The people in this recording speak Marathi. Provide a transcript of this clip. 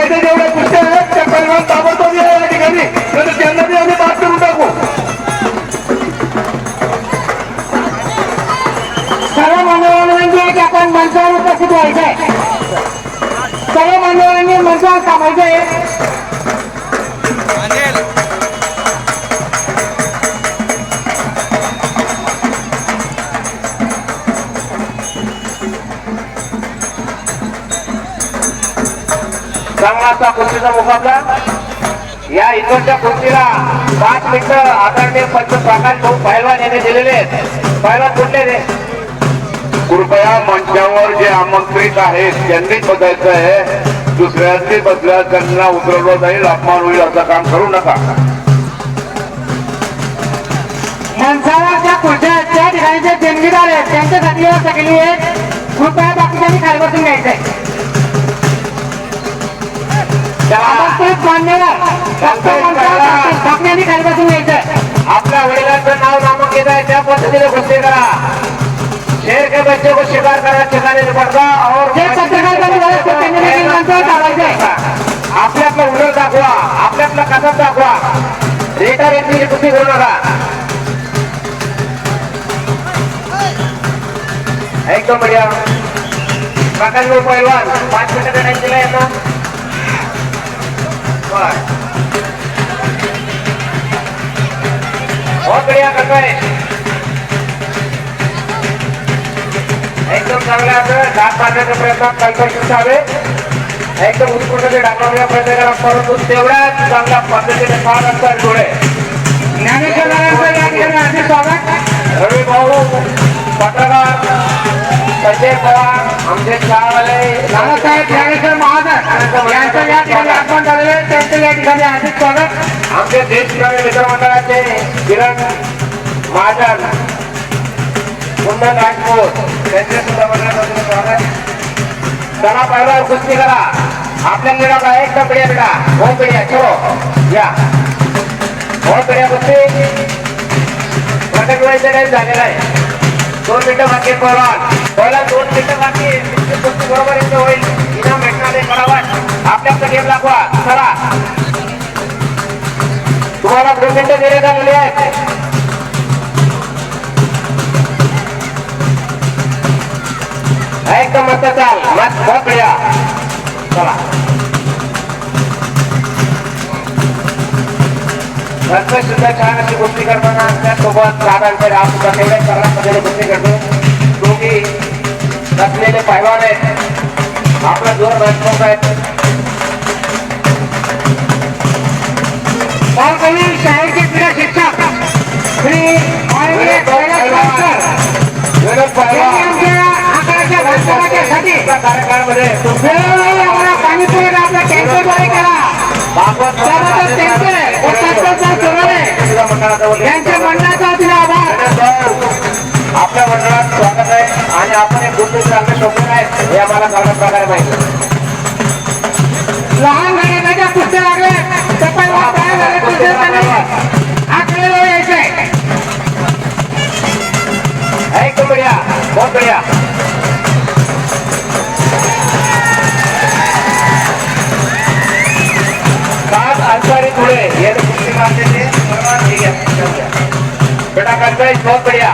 येथे जेवढे कुस्त्या आहेत त्या पैलवान ताबडतोब या ठिकाणी, तर त्यांना बी आम्ही बाद करून टाकू. सर्व मान्यवरांनी आपण मंचावर उपस्थित व्हायचंय. सर्व मान्यवरांनी मंचावर थांबायचंय. चांगला कुस्तीचा मुकाबला. या इकडच्या कुस्तीला 5 मिनिटं आदरणीय पंच प्रकाश भाऊ पैलवान यांनी दिलेले आहेत. पैलवान कुठले रे? कृपया मंचावर जे आमंत्रित आहेत त्यांनीच बसायचं आहे. दुसऱ्यांनी बसल्या त्यांना उतरवलं जाईल, अपमान होईल असं काम करू नका. मंचावर ज्या खुर्च्या आहेत त्या ठिकाणी देणगीदार आहेत त्यांच्यासाठी व्यवस्था केली आहे. कृपया बाकीच्यांनी खाली बसून घ्यायचंय. मान्यवर खाली बसून घ्यायचंय. आपल्या वडिलांचं नाव नामक घेत आहे त्या पद्धतीने कुस्ती करा. शेर के बच्चे को शिकार करना सिखाने पड़ता और आपल्या आपला उलट दाखवा, आपल्या आपला कसब दाखवा. रेटा रेटची कुस्ती करू नका. एकदम बढिया. प्रकाश भाऊ पैलवान 5 मिनिटं टाइम दिला यांना. बहुत बढ़िया करतोय. एकदम चांगला दात पाडण्याचा प्रयत्न कल्पना हवे. एकदम उत्कृष्ट टाकण्याचा प्रयत्न करा, परंतु तेवढ्याच चांगल्या पद्धतीने फार असतात डोळे. ज्ञानेश्वर या ठिकाणी हार्दिक स्वागत. रवी भाऊ पत्रकार, संजय पवार, आमचे शाळावाले, नानासाहेब ज्ञानेश्वर महाजन यांचं या ठिकाणी आगमन झालेलं आहे. त्यांचं या ठिकाणी हार्दिक स्वागत. आमचे देशप्रेमी मित्रमंडळाचे किरण महाजन, कुंदन राजपूत, त्यांचे सुद्धा मंडळाचं स्वागत. चला पहिला कुस्ती करा. आपल्या निराला का एकदम बढ़िया बेटा, बहुत बढ़िया. चलो या, बहुत बढ़िया कुस्ती. प्रत्येक वेळेचे काही झालेला आहे. 2 मिनिटं बाकी आहेत पहिला. 2 मिनिटं बाकी आहे. कुस्ती बरोबर इथं होईल. इनाम भेटणार करावा. आपल्या आपला गेम दाखवा. चला, तुम्हाला 2 मिनिटं देण्यात आलेली आहेत. एकदम मस्त चाल, मस्त, बहुत बढ़िया. चला, रस्ते सुद्धा छान अशी कुस्ती करताना त्यासोबत दादांकडे आप सुद्धा तेवढ्याच चांगल्या पद्धतीने कुस्ती करतो. दोघी नसलेले पैलवान आहेत. आपला जोर महत्वाचा आहे. शाळेचे क्रीडा शिक्षक श्री कार्यक्रमामध्ये पाणीपुरी आपल्या टँकरद्वारे करा. त्यांच्या मंडळाचा तिला आभार. आपल्या मंडळात स्वागत आहे आणि आपण एक गोष्ट चांगले शोधून आहेत हे आम्हाला चांगल्या प्रकारे माहिती. लहान गणिताच्या कुस्त्या लागल्या तर पण आकडेला यायचंय. एकदम बढ़िया, बहुत बढ़िया. सात अंसारी थोड़े ये कुस्ती मारते थे बेटा करता है. बहुत बढ़िया.